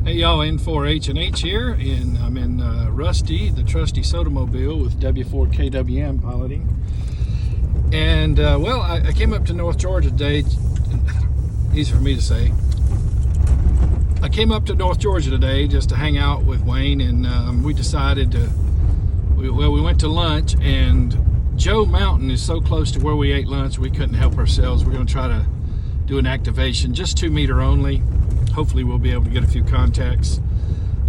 Hey y'all, N4H&H here, and I'm in Rusty, the trusty SOTA mobile with W4KWM piloting. And well, I came up to North Georgia today. Easy for me to say. I came up to North Georgia today just to hang out with Wayne, and we decided to. We went to lunch, and Joe Mountain is so close to where we ate lunch we couldn't help ourselves. We're going to try to do an activation, just 2 meter only. Hopefully we'll be able to get a few contacts.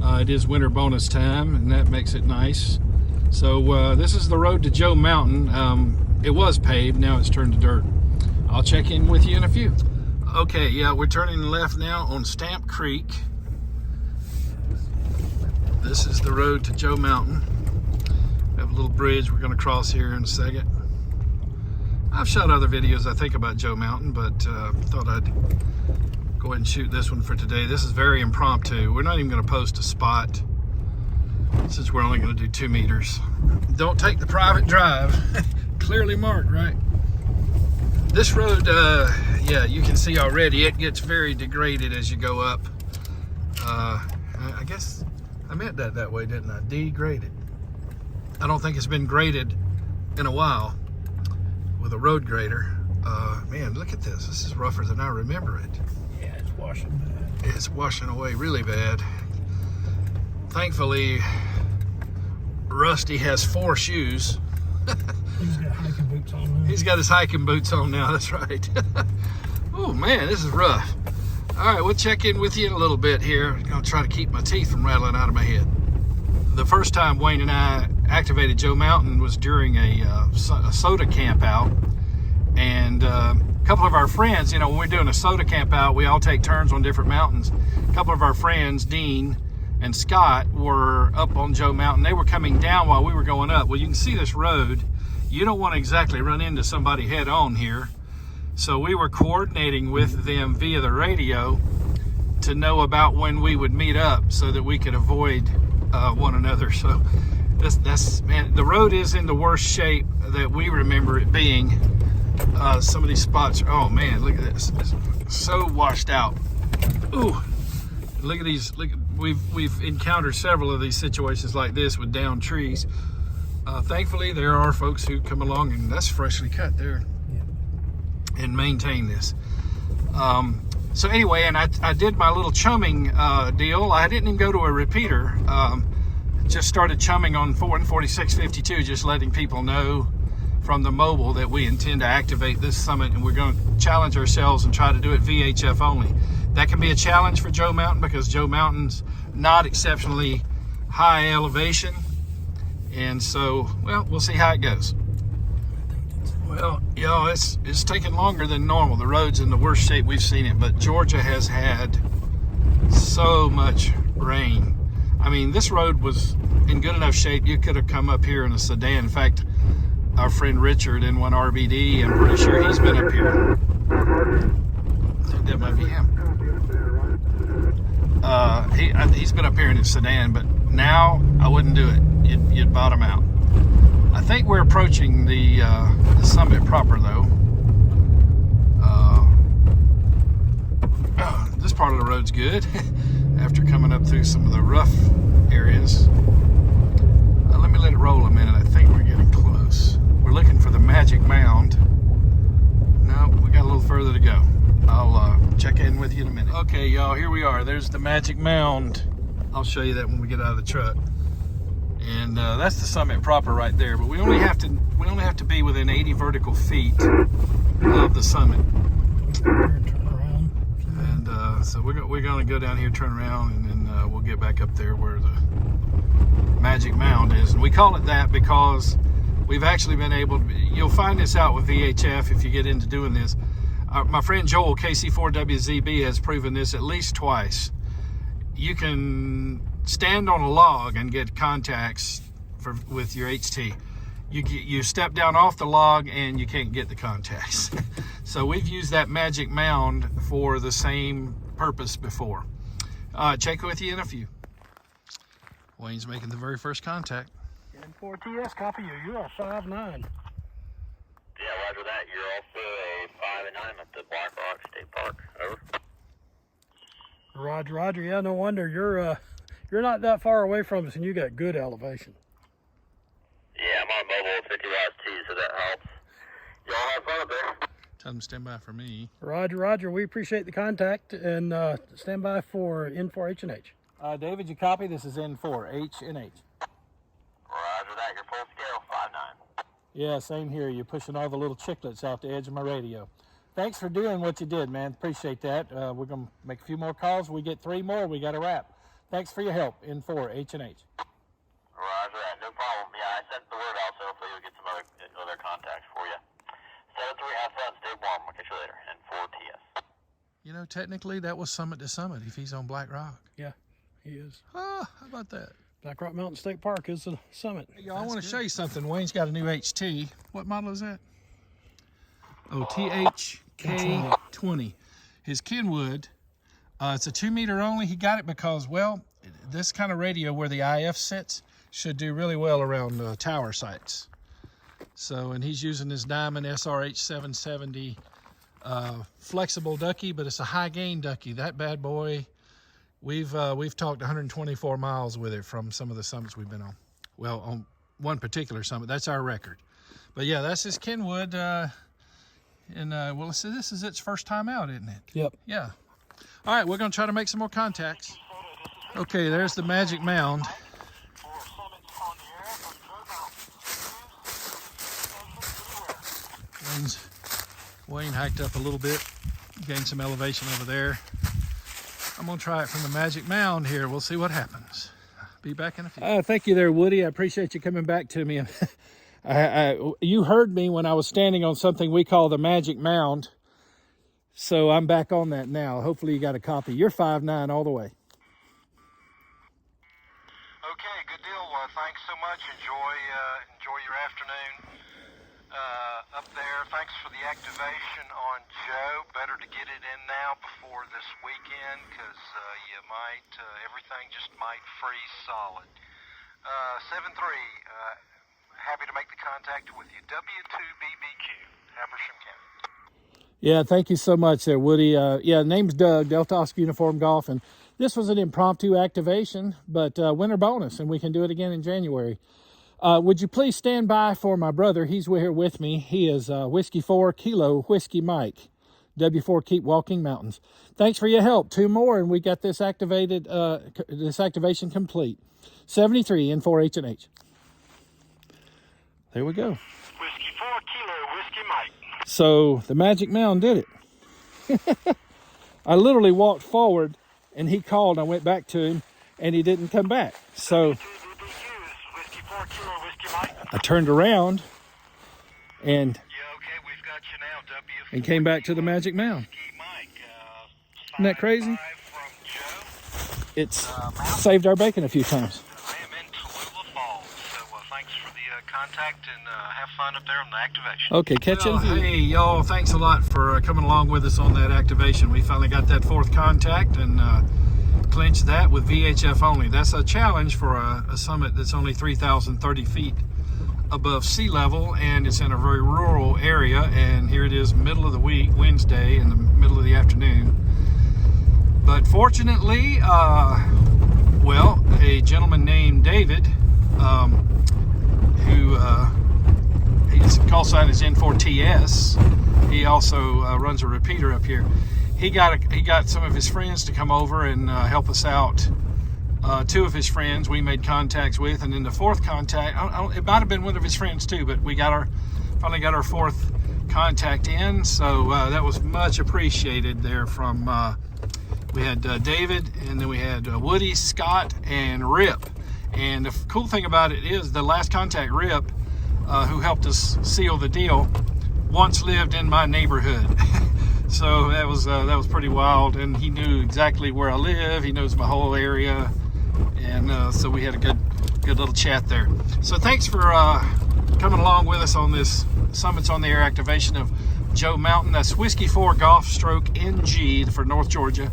It is winter bonus time, and that makes it nice. So this is the road to Joe Mountain. It was paved, now it's turned to dirt. I'll check in with you in a few. Okay, yeah, we're turning left now on Stamp Creek. This is the road to Joe Mountain. We have a little bridge we're going to cross here in a second. I've shot other videos, I think, about Joe Mountain, but thought I'd go ahead and shoot this one for today. This is very impromptu. We're not even going to post a spot since we're only going to do 2 meters. Don't take the private drive. Clearly marked, right? This road, yeah, you can see already it gets very degraded as you go up. I guess I meant that way, didn't I? Degraded. I don't think it's been graded in a while with a road grader. Man, look at this. This is rougher than I remember it. Yeah, it's washing bad. It's washing away really bad. Thankfully, Rusty has 4 shoes. He's got hiking boots on now. He's got his hiking boots on now, that's right. Oh man, this is rough. All right, we'll check in with you in a little bit here. I'm gonna try to keep my teeth from rattling out of my head. The first time Wayne and I activated Joe Mountain was during a SOTA camp out. And a couple of our friends, you know, when we're doing a SOTA camp out, we all take turns on different mountains. A couple of our friends, Dean and Scott, were up on Joe Mountain. They were coming down while we were going up. Well, you can see this road. You don't want to exactly run into somebody head on here. So we were coordinating with them via the radio to know about when we would meet up so that we could avoid one another. So that's man, the road is in the worst shape that we remember it being. Some of these spots, oh man, look at this. It's so washed out. Ooh, look at these. Look, we've encountered several of these situations like this with downed trees. Thankfully, there are folks who come along, and that's freshly cut there, and maintain this. So anyway, and I did my little chumming deal. I didn't even go to a repeater. Just started chumming on 4652, just letting people know from the mobile that we intend to activate this summit, and we're going to challenge ourselves and try to do it VHF only. That can be a challenge for Joe Mountain because Joe Mountain's not exceptionally high elevation, and so, well, we'll see how it goes. Well, you know, it's taking longer than normal. The road's in the worst shape we've seen it, but Georgia has had so much rain. I mean, this road was in good enough shape you could have come up here in a sedan. In fact, our friend Richard in one RBD, I'm pretty sure he's been up here. I think that might be him. He's been up here in his sedan, but now I wouldn't do it. You'd bottom out. I think we're approaching the summit proper, though. This part of the road's good after coming up through some of the rough areas. Let me let it roll a minute. I think we're getting close. We're looking for the magic mound. No, we got a little further to go. I'll check in with you in a minute. Okay, y'all, here we are. There's the magic mound. I'll show you that when we get out of the truck. And that's the summit proper right there. But we only have to be within 80 vertical feet of the summit. And so we're going to go down here, turn around, and then we'll get back up there where the magic mound is. And we call it that because we've actually been able to, you'll find this out with VHF if you get into doing this. My friend Joel, KC4WZB, has proven this at least twice. You can stand on a log and get contacts with your HT. You step down off the log and you can't get the contacts. So we've used that magic mound for the same purpose before. Check with you in a few. Wayne's making the very first contact. N4TS, copy you. You're a 5'9". Yeah, roger that. You're also a 5'9" at the W4G State Park. Over. Roger, Roger. Yeah, no wonder you're not that far away from us, and you got good elevation. Yeah, I'm on mobile 50 watts too, so that helps. Y'all have fun up there. Tell them to stand by for me. Roger, Roger. We appreciate the contact, and stand by for N4H&H. David, you copy? This is N4H&H. Roger that. You're full scale, 5'9". Yeah, same here. You're pushing all the little chiclets off the edge of my radio. Thanks for doing what you did, man. Appreciate that. We're going to make a few more calls. We get 3 more, we got to wrap. Thanks for your help, N4H&H. Roger that. No problem. Yeah, I sent the word out, so hopefully you'll get some other contacts for you. 7-3, have fun. Stay warm. I'll catch you later. N4TS. You know, technically, that was summit to summit if he's on Black Rock. Yeah, he is. Oh, how about that? Black Rock Mountain State Park is the summit. Hey, y'all, I want to show you something. Wayne's got a new HT. What model is that? Oh, THK20. His Kenwood. It's a 2-meter only. He got it because, well, this kind of radio where the IF sits should do really well around tower sites. So, and he's using this Diamond SRH 770 flexible ducky, but it's a high gain ducky. That bad boy, we've talked 124 miles with it from some of the summits we've been on. Well, on one particular summit, that's our record. But yeah, that's his Kenwood. Well, so this is its first time out, isn't it? Yep. Yeah. All right, we're going to try to make some more contacts. Okay, there's the Magic Mound. Wayne hiked up a little bit, gained some elevation over there. I'm going to try it from the Magic Mound here. We'll see what happens. Be back in a few. Thank you there, Woody. I appreciate you coming back to me. You heard me when I was standing on something we call the Magic Mound. So I'm back on that now. Hopefully you got a copy. You're 5'9" all the way. Okay, good deal. Thanks so much. Enjoy your afternoon up there. Thanks for the activation on Joe. Better to get it in now before this weekend, because you might everything just might freeze solid. 7-3. Happy to make the contact with you. W4G, Habersham County. Yeah, thank you so much there, Woody. Yeah, name's Doug, Delta Oscar Uniform Golf, and this was an impromptu activation, but winter bonus, and we can do it again in January. Would you please stand by for my brother? He's here with me. He is Whiskey 4 Kilo Whiskey Mike, W4 Keep Walking Mountains. Thanks for your help. 2 more, and we got this activated. This activation complete. 73 N4H&H. There we go. Whiskey 4 Kilo Whiskey Mike. So the Magic Mound did it. I literally walked forward, and he called. I went back to him, and he didn't come back. So I turned around and came back to the Magic Mound. Isn't that crazy? It's saved our bacon a few times. I am in Tallulah Falls, so thanks for the contact, and have fun up there on the activation. Okay, catch you. Hey, y'all, thanks a lot for coming along with us on that activation. We finally got that 4th contact and clinched that with VHF only. That's a challenge for a summit that's only 3,030 feet above sea level, and it's in a very rural area, and here it is, middle of the week, Wednesday, in the middle of the afternoon. But fortunately, well, a gentleman named David, who his call sign is N4TS. He also runs a repeater up here. He got some of his friends to come over and help us out. 2 of his friends we made contacts with, and then the 4th contact, it might have been one of his friends too, but we finally got our 4th contact in, so that was much appreciated there from, we had David, and then we had Woody, Scott, and Rip. And the cool thing about it is the last contact, Rip, who helped us seal the deal, once lived in my neighborhood. So that was pretty wild, and he knew exactly where I live. He knows my whole area, and so we had a good little chat there. So thanks for coming along with us on this Summits on the Air activation of Joe Mountain. That's Whiskey 4 Golf Stroke NG for North Georgia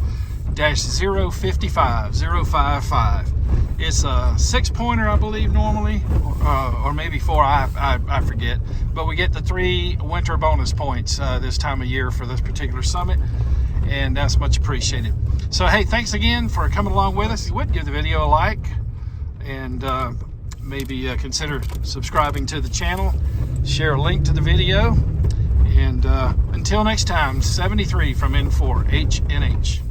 -055. It's a 6-pointer, I believe, normally, or maybe 4. I forget. But we get the 3 winter bonus points this time of year for this particular summit, and that's much appreciated. So, hey, thanks again for coming along with us. If you would give the video a like and maybe consider subscribing to the channel, share a link to the video, and until next time, 73 from N4HNH.